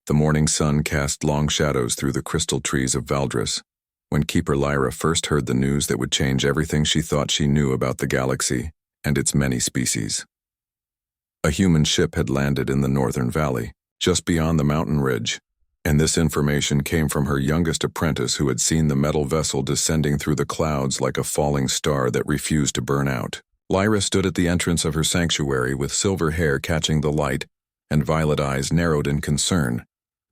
The morning sun cast long shadows through the crystal trees of Valdris, when Keeper Lyra first heard the news that would change everything she thought she knew about the galaxy and its many species. A human ship had landed in the northern valley, just beyond the mountain ridge, and this information came from her youngest apprentice who had seen the metal vessel descending through the clouds like a falling star that refused to burn out. Lyra stood at the entrance of her sanctuary with silver hair catching the light and violet eyes narrowed in concern,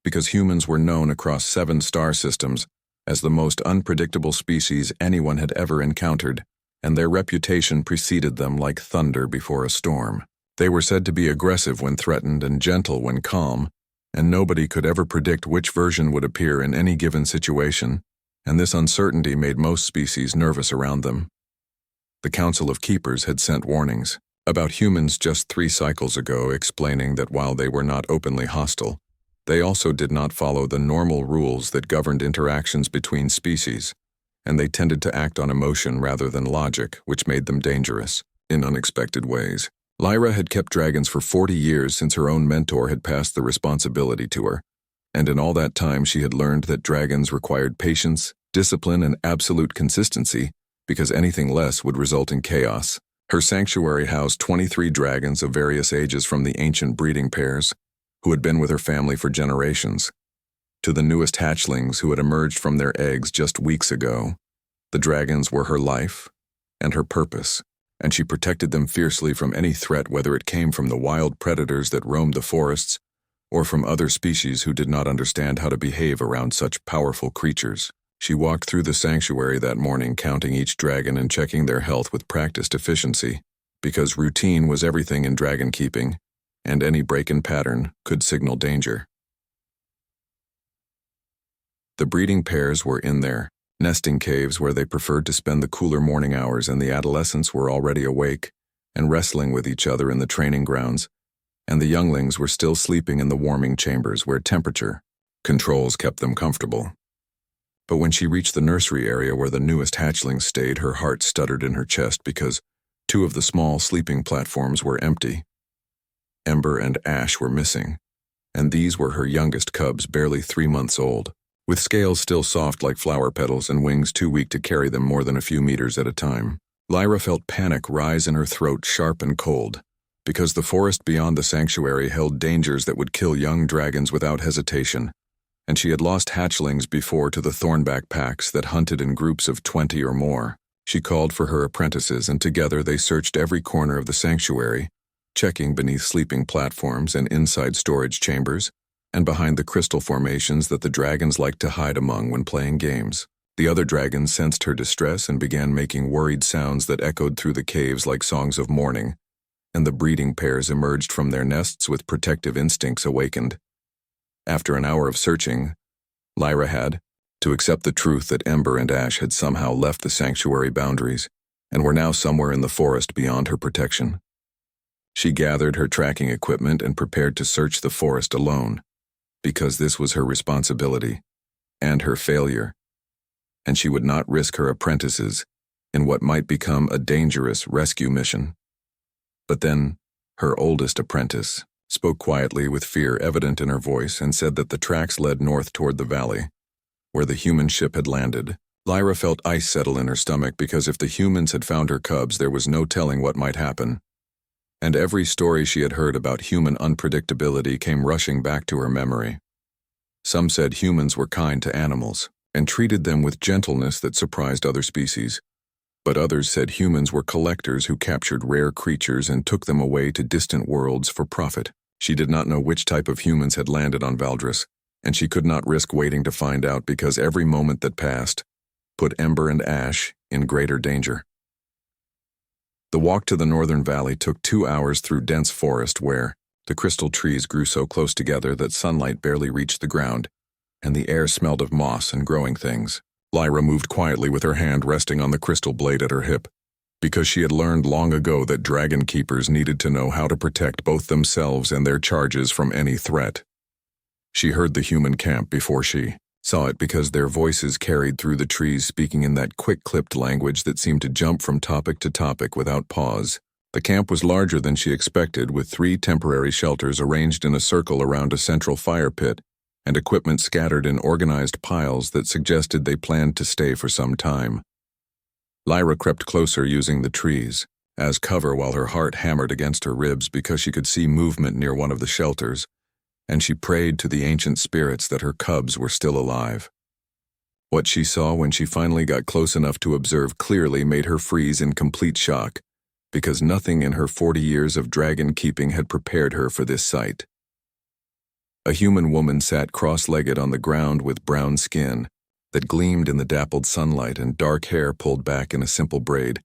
because humans were known across 7 star systems as the most unpredictable species anyone had ever encountered, and their reputation preceded them like thunder before a storm. They were said to be aggressive when threatened and gentle when calm, and nobody could ever predict which version would appear in any given situation, and this uncertainty made most species nervous around them. The Council of Keepers had sent warnings about humans just 3 cycles ago, explaining that while they were not openly hostile, they also did not follow the normal rules that governed interactions between species, and they tended to act on emotion rather than logic, which made them dangerous in unexpected ways. Lyra had kept dragons for 40 years since her own mentor had passed the responsibility to her, and in all that time she had learned that dragons required patience, discipline, and absolute consistency, because anything less would result in chaos. Her sanctuary housed 23 dragons of various ages, from the ancient breeding pairs, who had been with her family for generations, to the newest hatchlings who had emerged from their eggs just weeks ago. The dragons were her life and her purpose, and she protected them fiercely from any threat, whether it came from the wild predators that roamed the forests or from other species who did not understand how to behave around such powerful creatures. She walked through the sanctuary that morning, counting each dragon and checking their health with practiced efficiency, because routine was everything in dragon keeping, and any break in pattern could signal danger. The breeding pairs were in their nesting caves where they preferred to spend the cooler morning hours, and the adolescents were already awake and wrestling with each other in the training grounds, and the younglings were still sleeping in the warming chambers where temperature controls kept them comfortable. But when she reached the nursery area where the newest hatchlings stayed, her heart stuttered in her chest because 2 of the small sleeping platforms were empty. Ember and Ash were missing, and these were her youngest cubs, barely 3 months old, with scales still soft like flower petals and wings too weak to carry them more than a few meters at a time. Lyra felt panic rise in her throat, sharp and cold, because the forest beyond the sanctuary held dangers that would kill young dragons without hesitation, and she had lost hatchlings before to the thornback packs that hunted in groups of 20 or more. She called for her apprentices, and together they searched every corner of the sanctuary, checking beneath sleeping platforms and inside storage chambers, and behind the crystal formations that the dragons liked to hide among when playing games. The other dragons sensed her distress and began making worried sounds that echoed through the caves like songs of mourning, and the breeding pairs emerged from their nests with protective instincts awakened. After an hour of searching, Lyra had to accept the truth that Ember and Ash had somehow left the sanctuary boundaries and were now somewhere in the forest beyond her protection. She gathered her tracking equipment and prepared to search the forest alone, because this was her responsibility and her failure, and she would not risk her apprentices in what might become a dangerous rescue mission. But then, her oldest apprentice spoke quietly with fear evident in her voice and said that the tracks led north toward the valley, where the human ship had landed. Lyra felt ice settle in her stomach, because if the humans had found her cubs, there was no telling what might happen. And every story she had heard about human unpredictability came rushing back to her memory. Some said humans were kind to animals and treated them with gentleness that surprised other species, but others said humans were collectors who captured rare creatures and took them away to distant worlds for profit. She did not know which type of humans had landed on Valdris, and she could not risk waiting to find out, because every moment that passed put Ember and Ash in greater danger. The walk to the northern valley took 2 hours through dense forest where the crystal trees grew so close together that sunlight barely reached the ground, and the air smelled of moss and growing things. Lyra moved quietly with her hand resting on the crystal blade at her hip, because she had learned long ago that dragon keepers needed to know how to protect both themselves and their charges from any threat. She heard the human camp before she saw it, because their voices carried through the trees, speaking in that quick-clipped language that seemed to jump from topic to topic without pause. The camp was larger than she expected, with 3 temporary shelters arranged in a circle around a central fire pit, and equipment scattered in organized piles that suggested they planned to stay for some time. Lyra crept closer using the trees as cover while her heart hammered against her ribs because she could see movement near one of the shelters, and she prayed to the ancient spirits that her cubs were still alive. What she saw when she finally got close enough to observe clearly made her freeze in complete shock, because nothing in her 40 years of dragon keeping had prepared her for this sight. A human woman sat cross-legged on the ground with brown skin that gleamed in the dappled sunlight and dark hair pulled back in a simple braid,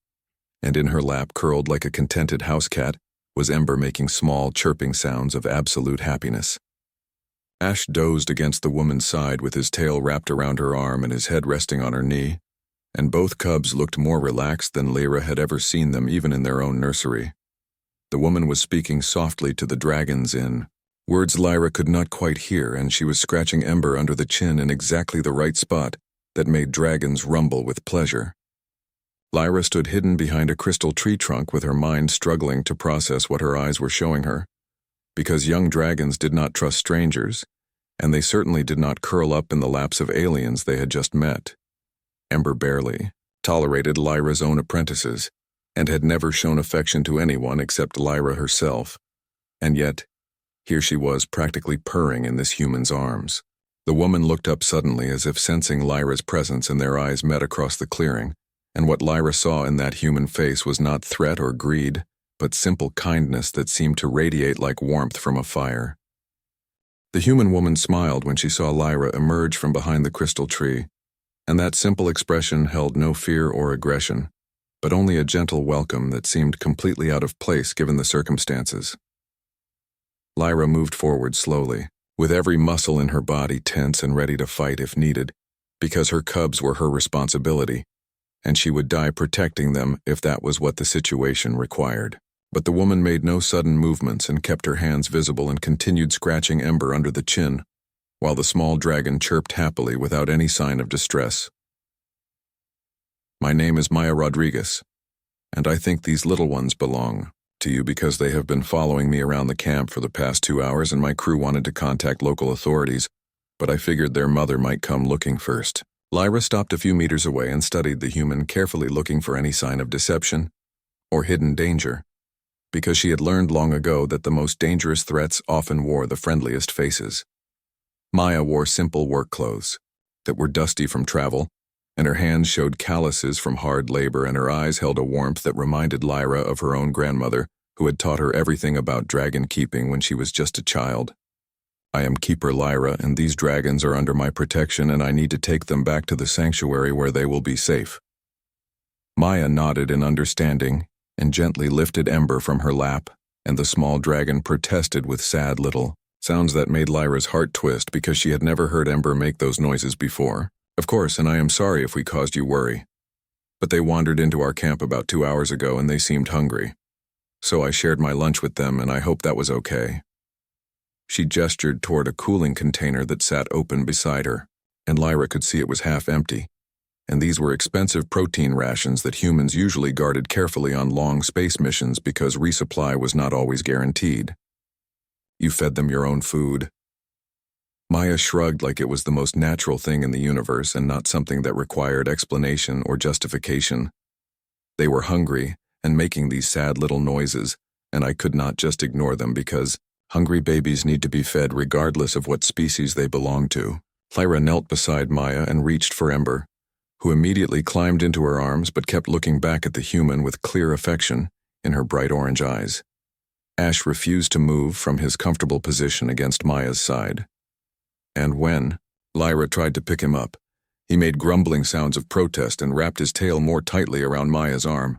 and in her lap, curled like a contented house cat, was Ember making small, chirping sounds of absolute happiness. Ash dozed against the woman's side with his tail wrapped around her arm and his head resting on her knee, and both cubs looked more relaxed than Lyra had ever seen them even in their own nursery. The woman was speaking softly to the dragons in words Lyra could not quite hear, and she was scratching Ember under the chin in exactly the right spot that made dragons rumble with pleasure. Lyra stood hidden behind a crystal tree trunk with her mind struggling to process what her eyes were showing her, because young dragons did not trust strangers, and they certainly did not curl up in the laps of aliens they had just met. Ember barely tolerated Lyra's own apprentices, and had never shown affection to anyone except Lyra herself, and yet, here she was practically purring in this human's arms. The woman looked up suddenly as if sensing Lyra's presence, and their eyes met across the clearing, and what Lyra saw in that human face was not threat or greed, but simple kindness that seemed to radiate like warmth from a fire. The human woman smiled when she saw Lyra emerge from behind the crystal tree, and that simple expression held no fear or aggression, but only a gentle welcome that seemed completely out of place given the circumstances. Lyra moved forward slowly, with every muscle in her body tense and ready to fight if needed, because her cubs were her responsibility, and she would die protecting them if that was what the situation required. But the woman made no sudden movements and kept her hands visible and continued scratching Ember under the chin, while the small dragon chirped happily without any sign of distress. "My name is Maya Rodriguez, and I think these little ones belong to you because they have been following me around the camp for the past 2 hours, and my crew wanted to contact local authorities, but I figured their mother might come looking first." Lyra stopped a few meters away and studied the human, carefully looking for any sign of deception or hidden danger, because she had learned long ago that the most dangerous threats often wore the friendliest faces. Maya wore simple work clothes that were dusty from travel, and her hands showed calluses from hard labor, and her eyes held a warmth that reminded Lyra of her own grandmother, who had taught her everything about dragon keeping when she was just a child. "I am Keeper Lyra, and these dragons are under my protection, and I need to take them back to the sanctuary where they will be safe." Maya nodded in understanding and gently lifted Ember from her lap, and the small dragon protested with sad little sounds that made Lyra's heart twist because she had never heard Ember make those noises before. "Of course, and I am sorry if we caused you worry. But they wandered into our camp about 2 hours ago and they seemed hungry. So I shared my lunch with them, and I hope that was okay." She gestured toward a cooling container that sat open beside her, and Lyra could see it was half empty, and these were expensive protein rations that humans usually guarded carefully on long space missions because resupply was not always guaranteed. "You fed them your own food?" Maya shrugged like it was the most natural thing in the universe and not something that required explanation or justification. "They were hungry and making these sad little noises, and I could not just ignore them because hungry babies need to be fed regardless of what species they belong to." Lyra knelt beside Maya and reached for Ember, who immediately climbed into her arms but kept looking back at the human with clear affection in her bright orange eyes. Ash refused to move from his comfortable position against Maya's side. And when Lyra tried to pick him up, he made grumbling sounds of protest and wrapped his tail more tightly around Maya's arm.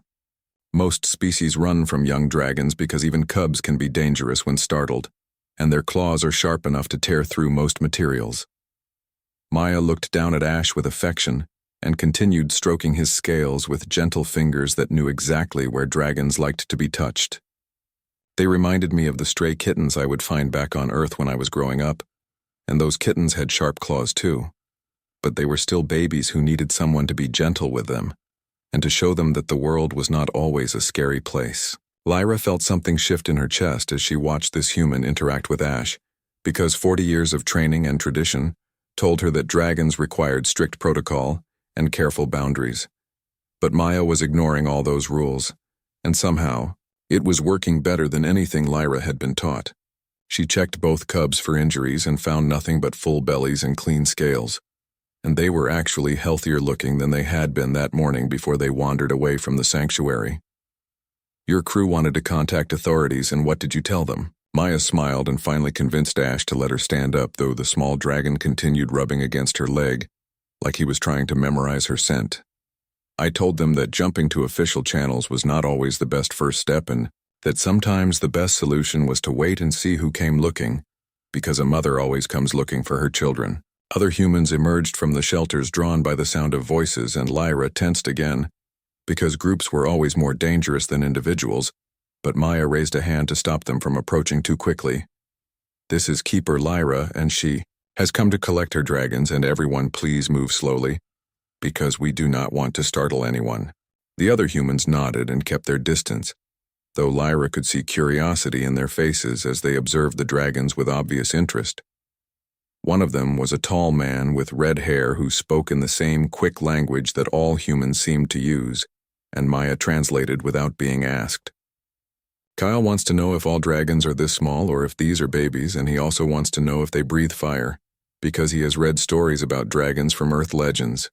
Most species run from young dragons because even cubs can be dangerous when startled, and their claws are sharp enough to tear through most materials. Maya looked down at Ash with affection and continued stroking his scales with gentle fingers that knew exactly where dragons liked to be touched. They reminded me of the stray kittens I would find back on Earth when I was growing up, and those kittens had sharp claws too, but they were still babies who needed someone to be gentle with them, and to show them that the world was not always a scary place. Lyra felt something shift in her chest as she watched this human interact with Ash, because 40 years of training and tradition told her that dragons required strict protocol and careful boundaries. But Maya was ignoring all those rules, and somehow, it was working better than anything Lyra had been taught. She checked both cubs for injuries and found nothing but full bellies and clean scales, and they were actually healthier looking than they had been that morning before they wandered away from the sanctuary. Your crew wanted to contact authorities, and what did you tell them? Maya smiled and finally convinced Ash to let her stand up, though the small dragon continued rubbing against her leg, like he was trying to memorize her scent. I told them that jumping to official channels was not always the best first step, and that sometimes the best solution was to wait and see who came looking, because a mother always comes looking for her children. Other humans emerged from the shelters drawn by the sound of voices, and Lyra tensed again, because groups were always more dangerous than individuals, but Maya raised a hand to stop them from approaching too quickly. This is Keeper Lyra, and she has come to collect her dragons, and everyone please move slowly, because we do not want to startle anyone. The other humans nodded and kept their distance, though Lyra could see curiosity in their faces as they observed the dragons with obvious interest. One of them was a tall man with red hair who spoke in the same quick language that all humans seemed to use, and Maya translated without being asked. Kyle wants to know if all dragons are this small or if these are babies, and he also wants to know if they breathe fire, because he has read stories about dragons from Earth legends.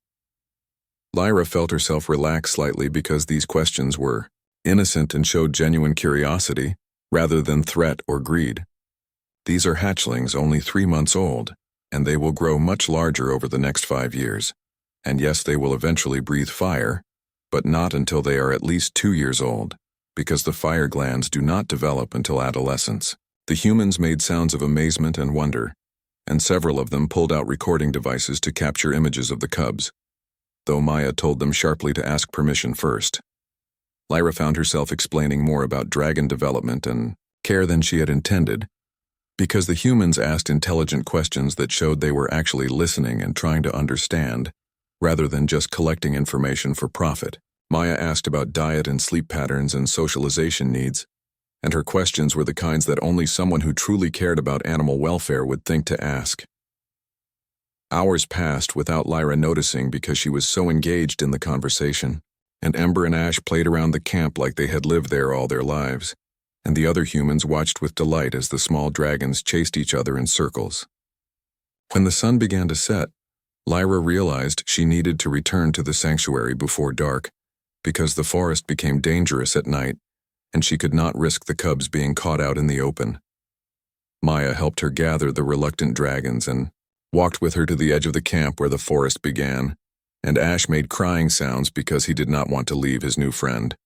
Lyra felt herself relax slightly because these questions were innocent and showed genuine curiosity, rather than threat or greed. These are hatchlings only 3 months old, and they will grow much larger over the next 5 years. And yes, they will eventually breathe fire, but not until they are at least 2 years old, because the fire glands do not develop until adolescence. The humans made sounds of amazement and wonder, and several of them pulled out recording devices to capture images of the cubs, though Maya told them sharply to ask permission first. Lyra found herself explaining more about dragon development and care than she had intended, because the humans asked intelligent questions that showed they were actually listening and trying to understand, rather than just collecting information for profit. Maya asked about diet and sleep patterns and socialization needs, and her questions were the kinds that only someone who truly cared about animal welfare would think to ask. Hours passed without Lyra noticing because she was so engaged in the conversation, and Ember and Ash played around the camp like they had lived there all their lives, and the other humans watched with delight as the small dragons chased each other in circles. When the sun began to set, Lyra realized she needed to return to the sanctuary before dark, because the forest became dangerous at night, and she could not risk the cubs being caught out in the open. Maya helped her gather the reluctant dragons and walked with her to the edge of the camp where the forest began, and Ash made crying sounds because he did not want to leave his new friend.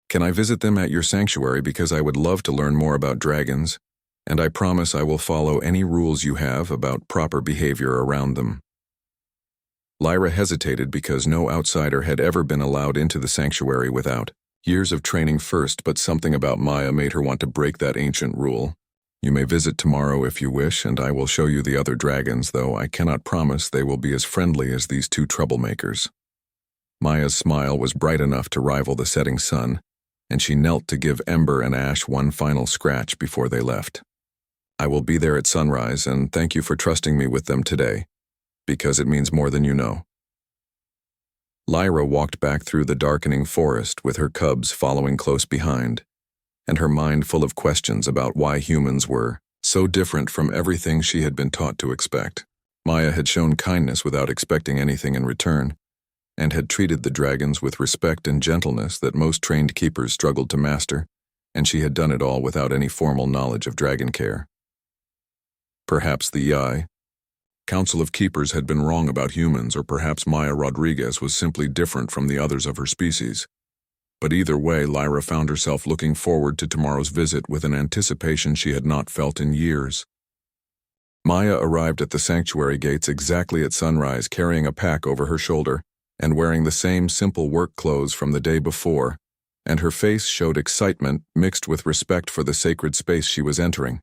Can I visit them at your sanctuary, because I would love to learn more about dragons, and I promise I will follow any rules you have about proper behavior around them. Lyra hesitated because no outsider had ever been allowed into the sanctuary without years of training first, but something about Maya made her want to break that ancient rule. You may visit tomorrow if you wish, and I will show you the other dragons, though I cannot promise they will be as friendly as these 2 troublemakers. Maya's smile was bright enough to rival the setting sun, and she knelt to give Ember and Ash one final scratch before they left. I will be there at sunrise, and thank you for trusting me with them today, because it means more than you know. Lyra walked back through the darkening forest with her cubs following close behind, and her mind full of questions about why humans were so different from everything she had been taught to expect. Maya had shown kindness without expecting anything in return, and had treated the dragons with respect and gentleness that most trained keepers struggled to master, and she had done it all without any formal knowledge of dragon care. Perhaps the YI Council of Keepers had been wrong about humans, or perhaps Maya Rodriguez was simply different from the others of her species. But either way, Lyra found herself looking forward to tomorrow's visit with an anticipation she had not felt in years. Maya arrived at the sanctuary gates exactly at sunrise, carrying a pack over her shoulder and wearing the same simple work clothes from the day before, and her face showed excitement mixed with respect for the sacred space she was entering.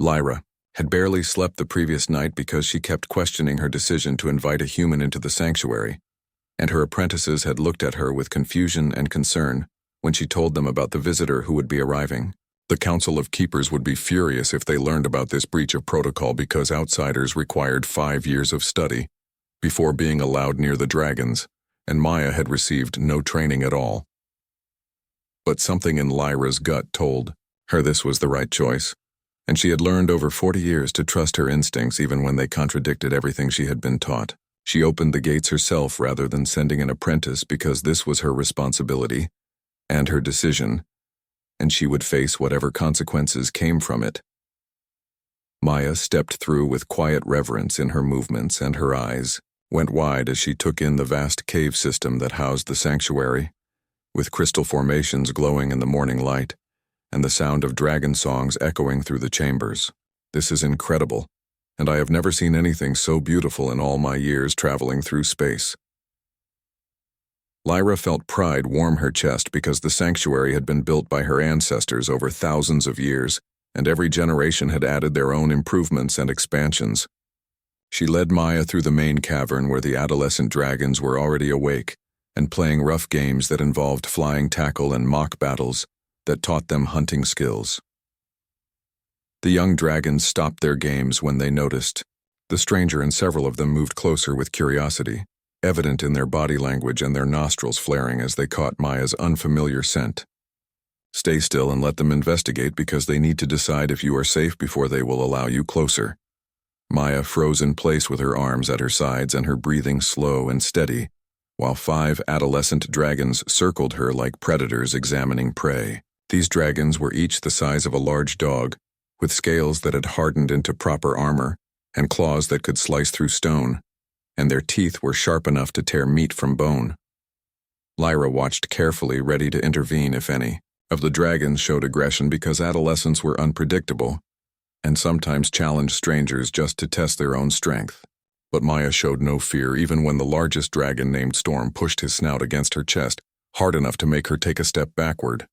Lyra had barely slept the previous night because she kept questioning her decision to invite a human into the sanctuary, and her apprentices had looked at her with confusion and concern when she told them about the visitor who would be arriving. The Council of Keepers would be furious if they learned about this breach of protocol because outsiders required 5 years of study before being allowed near the dragons, and Maya had received no training at all. But something in Lyra's gut told her this was the right choice, and she had learned over 40 years to trust her instincts even when they contradicted everything she had been taught. She opened the gates herself rather than sending an apprentice because this was her responsibility and her decision, and she would face whatever consequences came from it. Maya stepped through with quiet reverence in her movements, and her eyes went wide as she took in the vast cave system that housed the sanctuary, with crystal formations glowing in the morning light, and the sound of dragon songs echoing through the chambers. This is incredible, and I have never seen anything so beautiful in all my years traveling through space. Lyra felt pride warm her chest because the sanctuary had been built by her ancestors over thousands of years, and every generation had added their own improvements and expansions. She led Maya through the main cavern where the adolescent dragons were already awake and playing rough games that involved flying tackle and mock battles that taught them hunting skills. The young dragons stopped their games when they noticed the stranger, and several of them moved closer with curiosity, evident in their body language and their nostrils flaring as they caught Maya's unfamiliar scent. Stay still and let them investigate because they need to decide if you are safe before they will allow you closer. Maya froze in place with her arms at her sides and her breathing slow and steady, while 5 adolescent dragons circled her like predators examining prey. These dragons were each the size of a large dog, with scales that had hardened into proper armor and claws that could slice through stone, and their teeth were sharp enough to tear meat from bone. Lyra watched carefully, ready to intervene if any of the dragons showed aggression because adolescents were unpredictable and sometimes challenged strangers just to test their own strength. But Maya showed no fear even when the largest dragon named Storm pushed his snout against her chest, hard enough to make her take a step backward.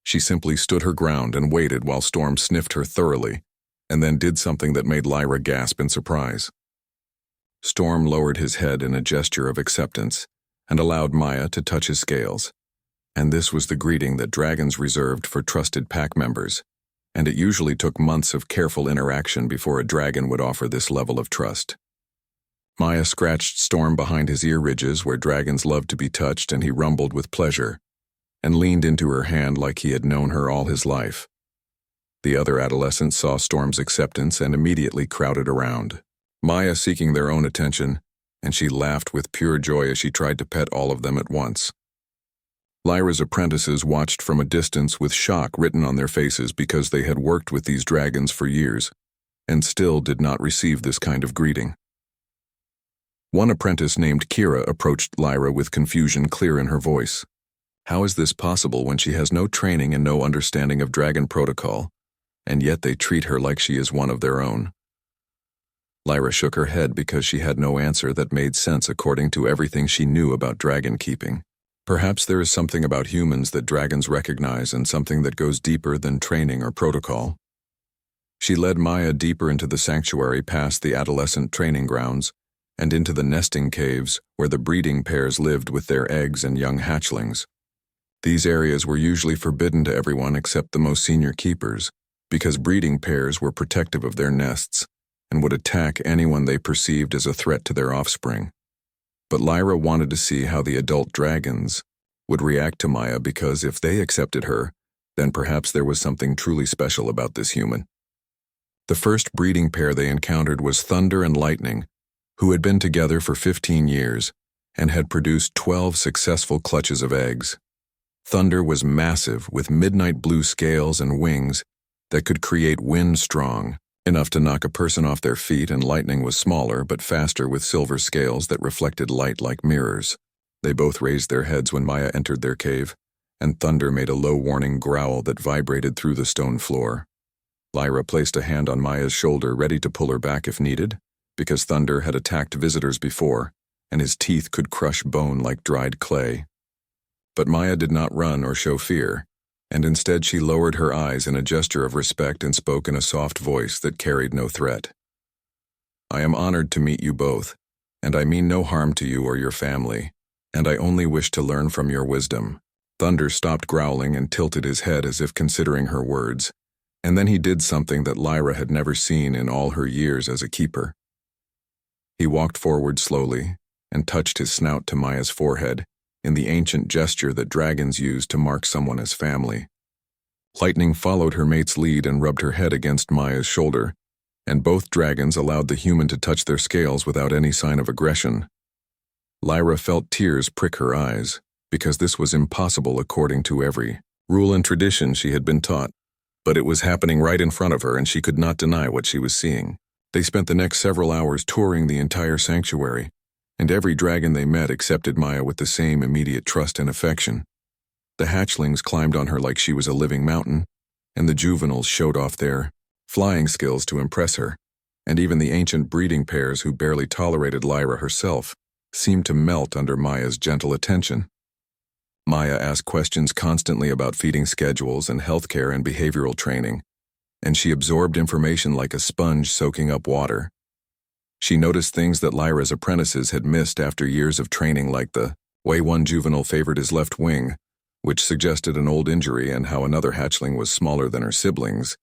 She simply stood her ground and waited while Storm sniffed her thoroughly, and then did something that made Lyra gasp in surprise. Storm lowered his head in a gesture of acceptance and allowed Maya to touch his scales. And this was the greeting that dragons reserved for trusted pack members, and it usually took months of careful interaction before a dragon would offer this level of trust. Maya scratched Storm behind his ear ridges where dragons love to be touched, and he rumbled with pleasure and leaned into her hand like he had known her all his life. The other adolescents saw Storm's acceptance and immediately crowded around, Maya seeking their own attention, and she laughed with pure joy as she tried to pet all of them at once. Lyra's apprentices watched from a distance with shock written on their faces because they had worked with these dragons for years and still did not receive this kind of greeting. One apprentice named Kira approached Lyra with confusion clear in her voice. How is this possible when she has no training and no understanding of dragon protocol, and yet they treat her like she is one of their own? Lyra shook her head because she had no answer that made sense according to everything she knew about dragon keeping. Perhaps there is something about humans that dragons recognize and something that goes deeper than training or protocol. She led Maya deeper into the sanctuary past the adolescent training grounds and into the nesting caves where the breeding pairs lived with their eggs and young hatchlings. These areas were usually forbidden to everyone except the most senior keepers because breeding pairs were protective of their nests and would attack anyone they perceived as a threat to their offspring. But Lyra wanted to see how the adult dragons would react to Maya because if they accepted her, then perhaps there was something truly special about this human. The first breeding pair they encountered was Thunder and Lightning, who had been together for 15 years and had produced 12 successful clutches of eggs. Thunder was massive with midnight blue scales and wings that could create wind strong, enough to knock a person off their feet, and Lightning was smaller but faster with silver scales that reflected light like mirrors. They both raised their heads when Maya entered their cave, and Thunder made a low warning growl that vibrated through the stone floor. Lyra placed a hand on Maya's shoulder, ready to pull her back if needed, because Thunder had attacked visitors before, and his teeth could crush bone like dried clay. But Maya did not run or show fear, and instead she lowered her eyes in a gesture of respect and spoke in a soft voice that carried no threat. I am honored to meet you both, and I mean no harm to you or your family, and I only wish to learn from your wisdom. Thunder stopped growling and tilted his head as if considering her words, and then he did something that Lyra had never seen in all her years as a keeper. He walked forward slowly and touched his snout to Maya's forehead in the ancient gesture that dragons use to mark someone as family. Lightning followed her mate's lead and rubbed her head against Maya's shoulder, and both dragons allowed the human to touch their scales without any sign of aggression. Lyra felt tears prick her eyes, because this was impossible according to every rule and tradition she had been taught. But it was happening right in front of her, and she could not deny what she was seeing. They spent the next several hours touring the entire sanctuary, and every dragon they met accepted Maya with the same immediate trust and affection. The hatchlings climbed on her like she was a living mountain, and the juveniles showed off their flying skills to impress her, and even the ancient breeding pairs who barely tolerated Lyra herself seemed to melt under Maya's gentle attention. Maya asked questions constantly about feeding schedules and healthcare and behavioral training, and she absorbed information like a sponge soaking up water. She noticed things that Lyra's apprentices had missed after years of training, like the way one juvenile favored his left wing, which suggested an old injury, and how another hatchling was smaller than her siblings,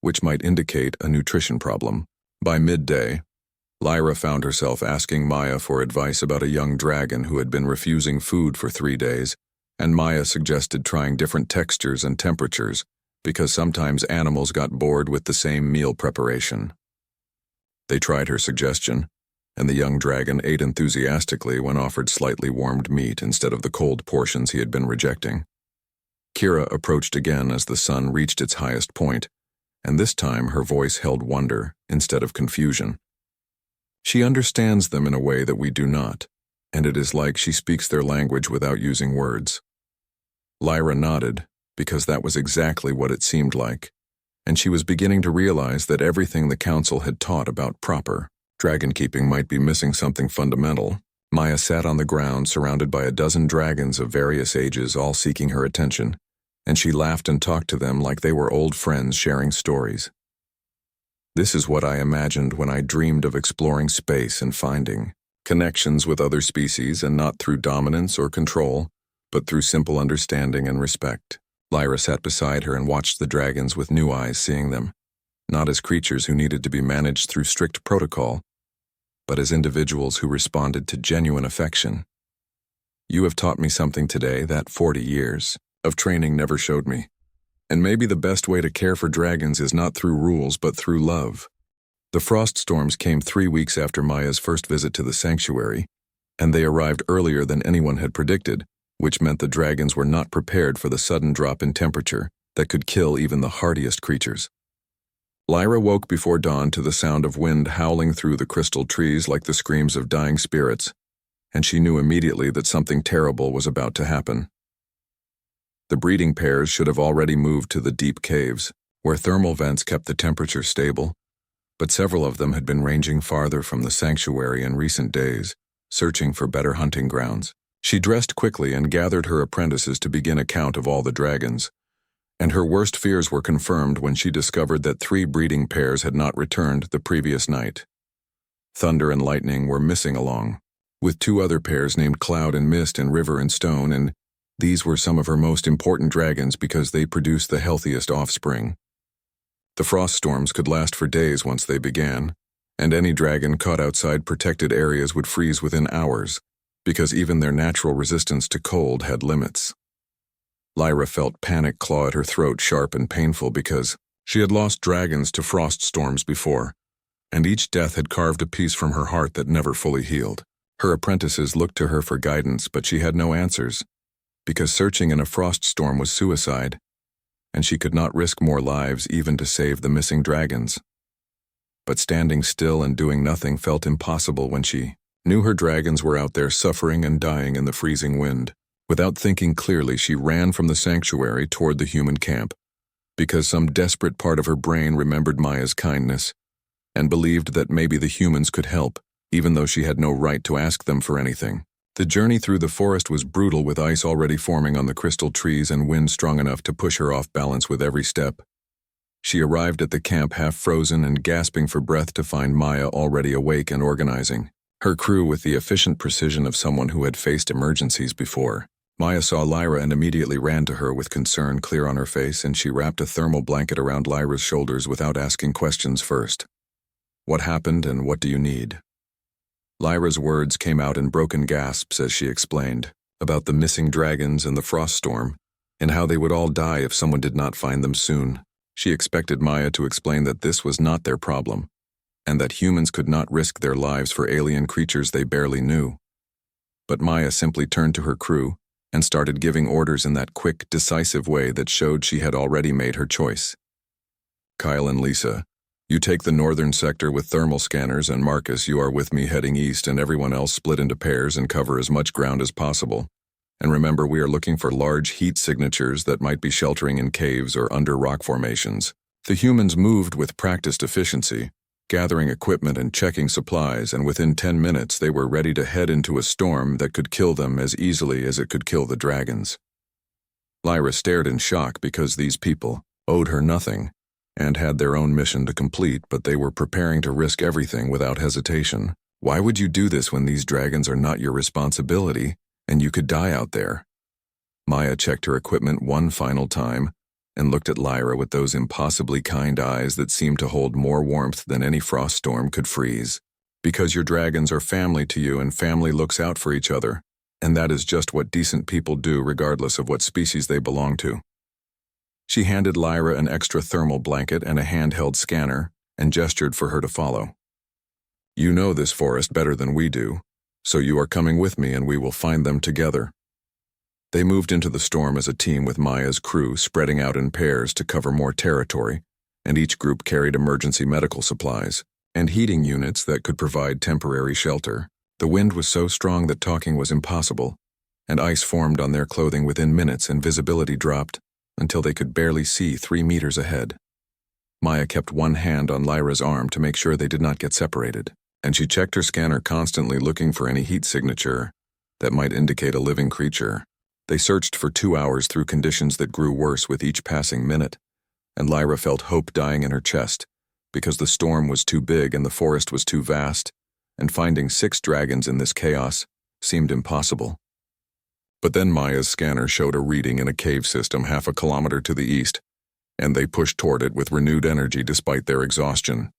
which might indicate a nutrition problem. By midday, Lyra found herself asking Maya for advice about a young dragon who had been refusing food for 3 days, and Maya suggested trying different textures and temperatures, because sometimes animals got bored with the same meal preparation. They tried her suggestion, and the young dragon ate enthusiastically when offered slightly warmed meat instead of the cold portions he had been rejecting. Kira approached again as the sun reached its highest point, and this time her voice held wonder instead of confusion. She understands them in a way that we do not, and it is like she speaks their language without using words. Lyra nodded, because that was exactly what it seemed like, and she was beginning to realize that everything the council had taught about proper dragon keeping might be missing something fundamental. Maya sat on the ground surrounded by a dozen dragons of various ages, all seeking her attention, and she laughed and talked to them like they were old friends sharing stories. This is what I imagined when I dreamed of exploring space and finding connections with other species, and not through dominance or control, but through simple understanding and respect. Lyra sat beside her and watched the dragons with new eyes, seeing them, not as creatures who needed to be managed through strict protocol, but as individuals who responded to genuine affection. You have taught me something today that 40 years of training never showed me. And maybe the best way to care for dragons is not through rules, but through love. The frost storms came 3 weeks after Maya's first visit to the sanctuary, and they arrived earlier than anyone had predicted, which meant the dragons were not prepared for the sudden drop in temperature that could kill even the hardiest creatures. Lyra woke before dawn to the sound of wind howling through the crystal trees like the screams of dying spirits, and she knew immediately that something terrible was about to happen. The breeding pairs should have already moved to the deep caves, where thermal vents kept the temperature stable, but several of them had been ranging farther from the sanctuary in recent days, searching for better hunting grounds. She dressed quickly and gathered her apprentices to begin a count of all the dragons, and her worst fears were confirmed when she discovered that 3 breeding pairs had not returned the previous night. Thunder and Lightning were missing along, with 2 other pairs named Cloud and Mist and River and Stone, and these were some of her most important dragons because they produced the healthiest offspring. The frost storms could last for days once they began, and any dragon caught outside protected areas would freeze within hours, because even their natural resistance to cold had limits. Lyra felt panic claw at her throat, sharp and painful, because she had lost dragons to frost storms before, and each death had carved a piece from her heart that never fully healed. Her apprentices looked to her for guidance, but she had no answers, because searching in a frost storm was suicide, and she could not risk more lives even to save the missing dragons. But standing still and doing nothing felt impossible when she knew her dragons were out there suffering and dying in the freezing wind. Without thinking clearly, she ran from the sanctuary toward the human camp, because some desperate part of her brain remembered Maya's kindness, and believed that maybe the humans could help, even though she had no right to ask them for anything. The journey through the forest was brutal, with ice already forming on the crystal trees and wind strong enough to push her off balance with every step. She arrived at the camp half frozen and gasping for breath to find Maya already awake and organizing her crew with the efficient precision of someone who had faced emergencies before. Maya saw Lyra and immediately ran to her with concern clear on her face, and she wrapped a thermal blanket around Lyra's shoulders without asking questions first. What happened and what do you need? Lyra's words came out in broken gasps as she explained about the missing dragons and the frost storm, and how they would all die if someone did not find them soon. She expected Maya to explain that this was not their problem, and that humans could not risk their lives for alien creatures they barely knew. But Maya simply turned to her crew and started giving orders in that quick, decisive way that showed she had already made her choice. Kyle and Lisa, you take the northern sector with thermal scanners, and Marcus, you are with me heading east, and everyone else split into pairs and cover as much ground as possible. And remember, we are looking for large heat signatures that might be sheltering in caves or under rock formations. The humans moved with practiced efficiency, gathering equipment and checking supplies, and within 10 minutes they were ready to head into a storm that could kill them as easily as it could kill the dragons. Lyra stared in shock because these people owed her nothing and had their own mission to complete, but they were preparing to risk everything without hesitation. Why would you do this when these dragons are not your responsibility and you could die out there? Maya checked her equipment one final time and looked at Lyra with those impossibly kind eyes that seemed to hold more warmth than any frost storm could freeze. Because your dragons are family to you, and family looks out for each other, and that is just what decent people do regardless of what species they belong to. She handed Lyra an extra thermal blanket and a handheld scanner and gestured for her to follow. You know this forest better than we do, so you are coming with me and we will find them together. They moved into the storm as a team with Maya's crew spreading out in pairs to cover more territory, and each group carried emergency medical supplies and heating units that could provide temporary shelter. The wind was so strong that talking was impossible, and ice formed on their clothing within minutes and visibility dropped until they could barely see 3 meters ahead. Maya kept one hand on Lyra's arm to make sure they did not get separated, and she checked her scanner constantly looking for any heat signature that might indicate a living creature. They searched for 2 hours through conditions that grew worse with each passing minute, and Lyra felt hope dying in her chest because the storm was too big and the forest was too vast, and finding 6 dragons in this chaos seemed impossible. But then Maya's scanner showed a reading in a cave system half a kilometer to the east, and they pushed toward it with renewed energy despite their exhaustion.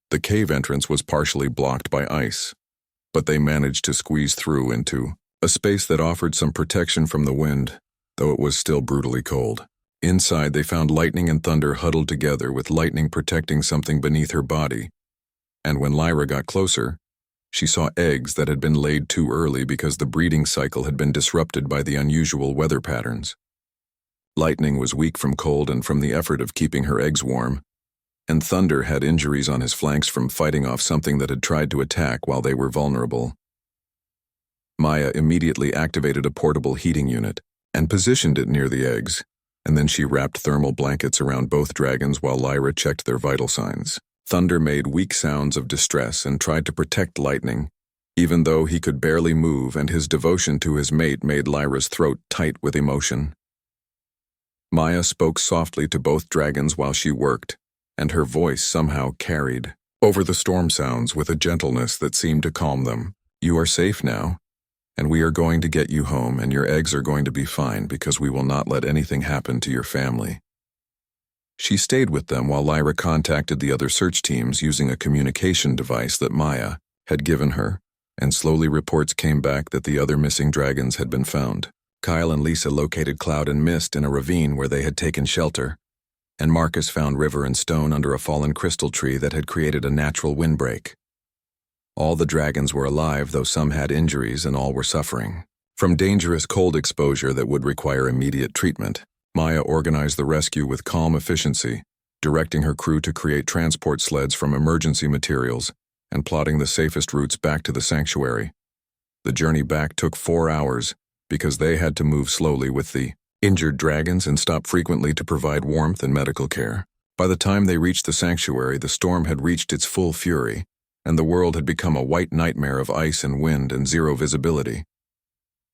The cave entrance was partially blocked by ice, but they managed to squeeze through into a space that offered some protection from the wind, though it was still brutally cold. Inside, they found Lightning and Thunder huddled together, with Lightning protecting something beneath her body. And when Lyra got closer, she saw eggs that had been laid too early because the breeding cycle had been disrupted by the unusual weather patterns. Lightning was weak from cold and from the effort of keeping her eggs warm, and Thunder had injuries on his flanks from fighting off something that had tried to attack while they were vulnerable. Maya immediately activated a portable heating unit and positioned it near the eggs, and then she wrapped thermal blankets around both dragons while Lyra checked their vital signs. Thunder made weak sounds of distress and tried to protect Lightning, even though he could barely move, and his devotion to his mate made Lyra's throat tight with emotion. Maya spoke softly to both dragons while she worked, and her voice somehow carried over the storm sounds with a gentleness that seemed to calm them. You are safe now, and we are going to get you home, and your eggs are going to be fine because we will not let anything happen to your family. She stayed with them while Lyra contacted the other search teams using a communication device that Maya had given her, and slowly reports came back that the other missing dragons had been found. Kyle and Lisa located Cloud and Mist in a ravine where they had taken shelter, and Marcus found River and Stone under a fallen crystal tree that had created a natural windbreak. All the dragons were alive, though some had injuries, and all were suffering from dangerous cold exposure that would require immediate treatment. Maya organized the rescue with calm efficiency, directing her crew to create transport sleds from emergency materials and plotting the safest routes back to the sanctuary. The journey back took 4 hours because they had to move slowly with the injured dragons and stop frequently to provide warmth and medical care. By the time they reached the sanctuary, the storm had reached its full fury, and the world had become a white nightmare of ice and wind and zero visibility.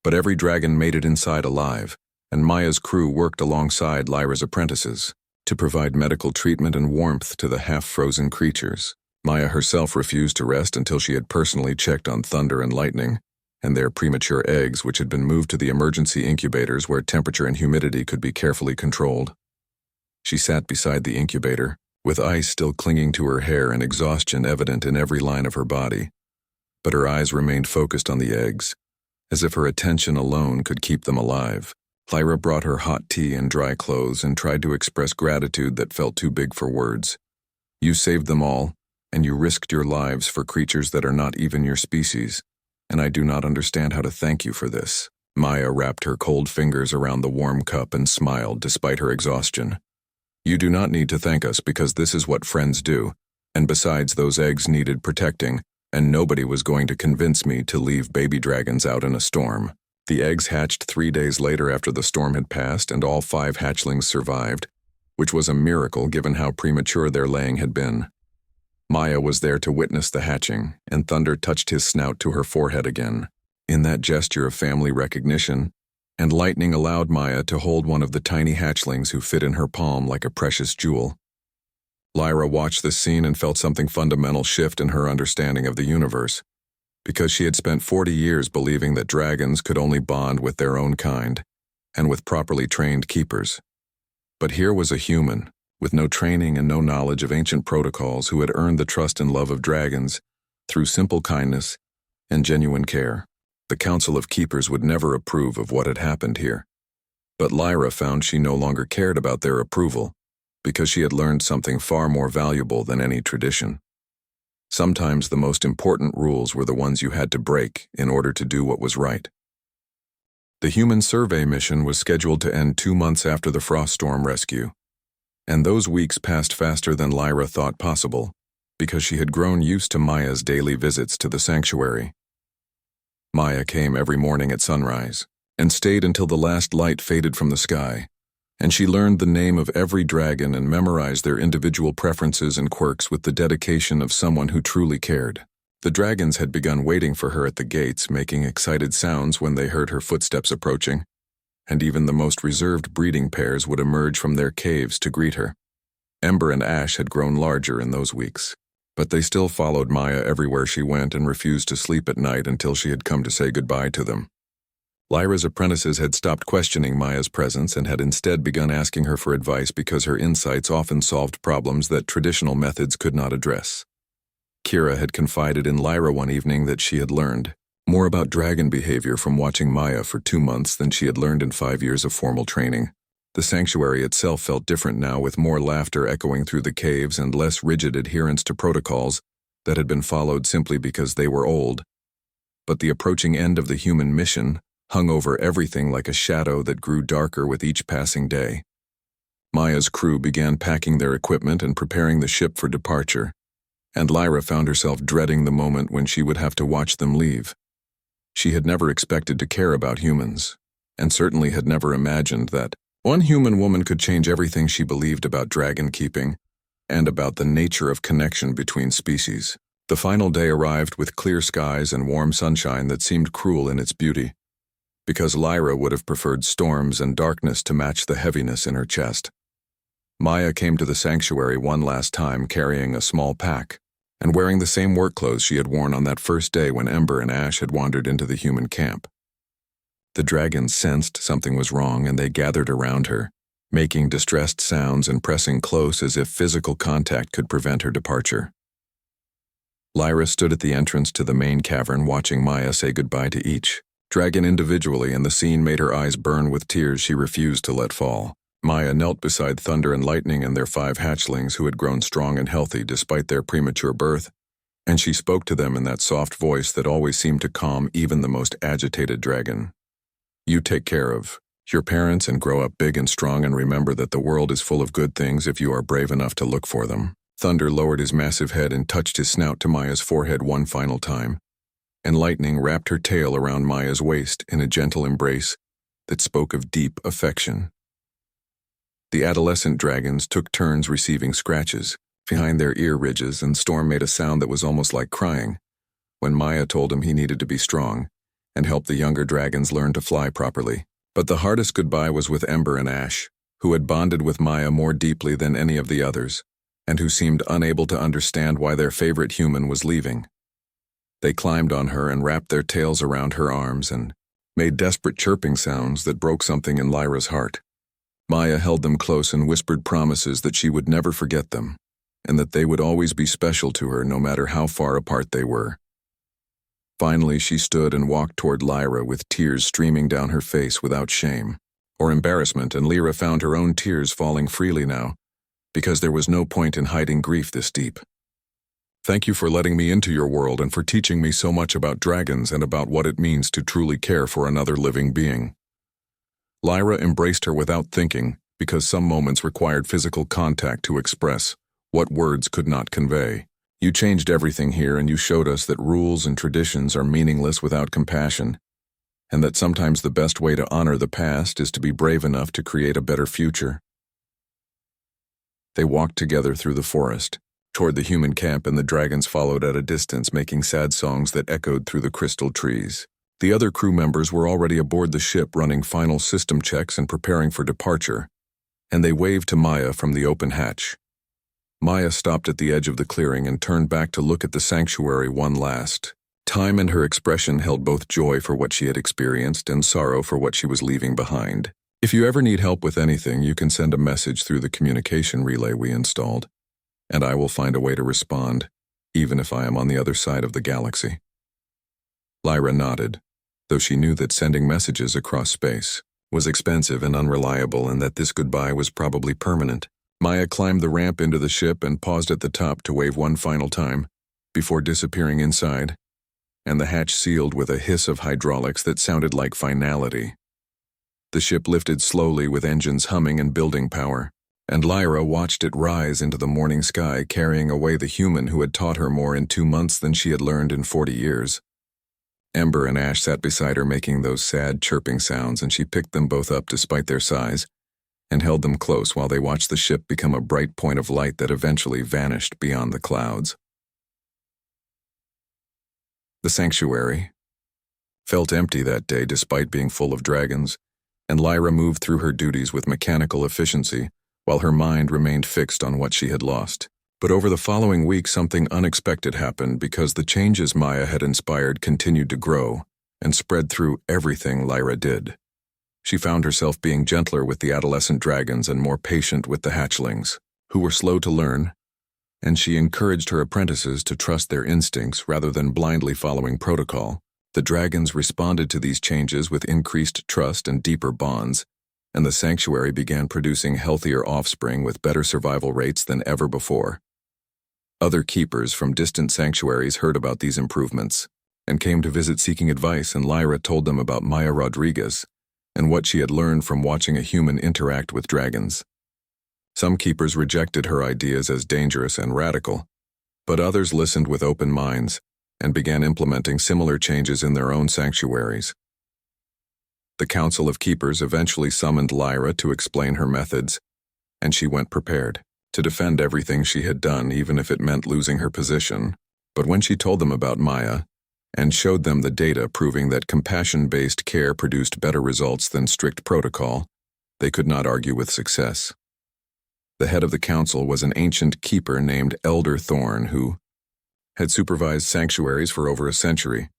But every dragon made it inside alive, and Maya's crew worked alongside Lyra's apprentices to provide medical treatment and warmth to the half-frozen creatures. Maya herself refused to rest until she had personally checked on Thunder and Lightning, and their premature eggs, which had been moved to the emergency incubators where temperature and humidity could be carefully controlled. She sat beside the incubator, with ice still clinging to her hair and exhaustion evident in every line of her body. But her eyes remained focused on the eggs, as if her attention alone could keep them alive. Lyra brought her hot tea and dry clothes and tried to express gratitude that felt too big for words. You saved them all, and you risked your lives for creatures that are not even your species, and I do not understand how to thank you for this. Maya wrapped her cold fingers around the warm cup and smiled despite her exhaustion. You do not need to thank us because this is what friends do, and besides, those eggs needed protecting, and nobody was going to convince me to leave baby dragons out in a storm. The eggs hatched 3 days later after the storm had passed, and all 5 hatchlings survived, which was a miracle given how premature their laying had been. Maya was there to witness the hatching, and Thunder touched his snout to her forehead again, in that gesture of family recognition, and Lightning allowed Maya to hold one of the tiny hatchlings who fit in her palm like a precious jewel. Lyra watched this scene and felt something fundamental shift in her understanding of the universe, because she had spent 40 years believing that dragons could only bond with their own kind, and with properly trained keepers. But here was a human, with no training and no knowledge of ancient protocols, who had earned the trust and love of dragons through simple kindness and genuine care. The Council of Keepers would never approve of what had happened here. But Lyra found she no longer cared about their approval, because she had learned something far more valuable than any tradition. Sometimes the most important rules were the ones you had to break in order to do what was right. The human survey mission was scheduled to end 2 months after the frost storm rescue, and those weeks passed faster than Lyra thought possible, because she had grown used to Maya's daily visits to the sanctuary. Maya came every morning at sunrise, and stayed until the last light faded from the sky, and she learned the name of every dragon and memorized their individual preferences and quirks with the dedication of someone who truly cared. The dragons had begun waiting for her at the gates, making excited sounds when they heard her footsteps approaching, and even the most reserved breeding pairs would emerge from their caves to greet her. Ember and Ash had grown larger in those weeks, but they still followed Maya everywhere she went and refused to sleep at night until she had come to say goodbye to them. Lyra's apprentices had stopped questioning Maya's presence and had instead begun asking her for advice because her insights often solved problems that traditional methods could not address. Kira had confided in Lyra one evening that she had learned more about dragon behavior from watching Maya for 2 months than she had learned in 5 years of formal training. The sanctuary itself felt different now, with more laughter echoing through the caves and less rigid adherence to protocols that had been followed simply because they were old. But the approaching end of the human mission hung over everything like a shadow that grew darker with each passing day. Maya's crew began packing their equipment and preparing the ship for departure, and Lyra found herself dreading the moment when she would have to watch them leave. She had never expected to care about humans, and certainly had never imagined that one human woman could change everything she believed about dragon keeping and about the nature of connection between species. The final day arrived with clear skies and warm sunshine that seemed cruel in its beauty, because Lyra would have preferred storms and darkness to match the heaviness in her chest. Maya came to the sanctuary one last time carrying a small pack, and wearing the same work clothes she had worn on that first day when Ember and Ash had wandered into the human camp. The dragons sensed something was wrong, and they gathered around her, making distressed sounds and pressing close as if physical contact could prevent her departure. Lyra stood at the entrance to the main cavern watching Maya say goodbye to each dragon individually, and the scene made her eyes burn with tears she refused to let fall. Maya knelt beside Thunder and Lightning and their 5 hatchlings who had grown strong and healthy despite their premature birth, and she spoke to them in that soft voice that always seemed to calm even the most agitated dragon. You take care of your parents and grow up big and strong, and remember that the world is full of good things if you are brave enough to look for them. Thunder lowered his massive head and touched his snout to Maya's forehead one final time, and Lightning wrapped her tail around Maya's waist in a gentle embrace that spoke of deep affection. The adolescent dragons took turns receiving scratches behind their ear ridges, and Storm made a sound that was almost like crying when Maya told him he needed to be strong and help the younger dragons learn to fly properly. But the hardest goodbye was with Ember and Ash, who had bonded with Maya more deeply than any of the others, and who seemed unable to understand why their favorite human was leaving. They climbed on her and wrapped their tails around her arms and made desperate chirping sounds that broke something in Lyra's heart. Maya held them close and whispered promises that she would never forget them, and that they would always be special to her no matter how far apart they were. Finally, she stood and walked toward Lyra with tears streaming down her face without shame or embarrassment, and Lyra found her own tears falling freely now, because there was no point in hiding grief this deep. "Thank you for letting me into your world and for teaching me so much about dragons and about what it means to truly care for another living being." Lyra embraced her without thinking, because some moments required physical contact to express what words could not convey. "You changed everything here, and you showed us that rules and traditions are meaningless without compassion, and that sometimes the best way to honor the past is to be brave enough to create a better future." They walked together through the forest, toward the human camp, and the dragons followed at a distance, making sad songs that echoed through the crystal trees. The other crew members were already aboard the ship, running final system checks and preparing for departure, and they waved to Maya from the open hatch. Maya stopped at the edge of the clearing and turned back to look at the sanctuary one last time, and her expression held both joy for what she had experienced and sorrow for what she was leaving behind. "If you ever need help with anything, you can send a message through the communication relay we installed, and I will find a way to respond, even if I am on the other side of the galaxy." Lyra nodded, though she knew that sending messages across space was expensive and unreliable, and that this goodbye was probably permanent. Maya climbed the ramp into the ship and paused at the top to wave one final time, before disappearing inside, and the hatch sealed with a hiss of hydraulics that sounded like finality. The ship lifted slowly with engines humming and building power, and Lyra watched it rise into the morning sky, carrying away the human who had taught her more in 2 months than she had learned in 40 years. Ember and Ash sat beside her, making those sad chirping sounds, and she picked them both up despite their size and held them close while they watched the ship become a bright point of light that eventually vanished beyond the clouds. The sanctuary felt empty that day despite being full of dragons, and Lyra moved through her duties with mechanical efficiency while her mind remained fixed on what she had lost. But over the following week, something unexpected happened, because the changes Maya had inspired continued to grow and spread through everything Lyra did. She found herself being gentler with the adolescent dragons and more patient with the hatchlings, who were slow to learn, and she encouraged her apprentices to trust their instincts rather than blindly following protocol. The dragons responded to these changes with increased trust and deeper bonds, and the sanctuary began producing healthier offspring with better survival rates than ever before. Other keepers from distant sanctuaries heard about these improvements and came to visit seeking advice, and Lyra told them about Maya Rodriguez and what she had learned from watching a human interact with dragons. Some keepers rejected her ideas as dangerous and radical, but others listened with open minds and began implementing similar changes in their own sanctuaries. The Council of Keepers eventually summoned Lyra to explain her methods, and she went prepared to defend everything she had done, even if it meant losing her position. But when she told them about Maya and showed them the data proving that compassion-based care produced better results than strict protocol, they could not argue with success. The head of the council was an ancient keeper named Elder Thorn, who had supervised sanctuaries for over a century,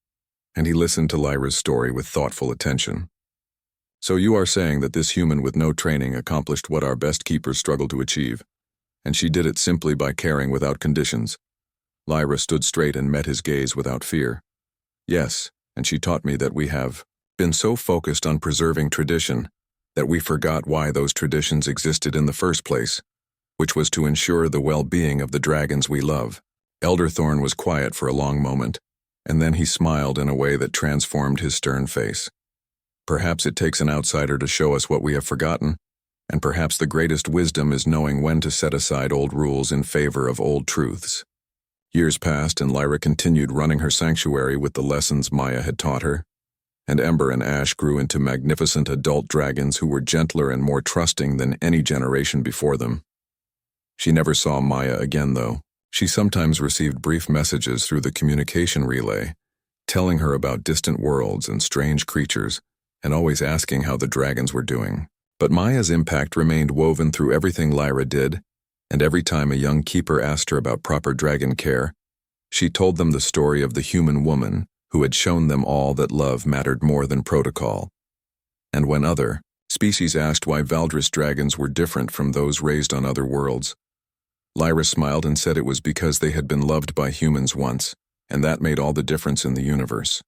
and he listened to Lyra's story with thoughtful attention. "So you are saying that this human with no training accomplished what our best keepers struggled to achieve, and she did it simply by caring without conditions?" Lyra stood straight and met his gaze without fear. "Yes, and she taught me that we have been so focused on preserving tradition that we forgot why those traditions existed in the first place, which was to ensure the well-being of the dragons we love." Elder Thorn was quiet for a long moment, and then he smiled in a way that transformed his stern face. "Perhaps it takes an outsider to show us what we have forgotten, and perhaps the greatest wisdom is knowing when to set aside old rules in favor of old truths." Years passed, and Lyra continued running her sanctuary with the lessons Maya had taught her, and Ember and Ash grew into magnificent adult dragons who were gentler and more trusting than any generation before them. She never saw Maya again, though. She sometimes received brief messages through the communication relay, telling her about distant worlds and strange creatures, and always asking how the dragons were doing. But Maya's impact remained woven through everything Lyra did, and every time a young keeper asked her about proper dragon care, She told them the story of the human woman who had shown them all that love mattered more than protocol. And when other species asked why Valdris dragons were different from those raised on other worlds, Lyra smiled and said it was because they had been loved by humans once, and that made all the difference in the universe.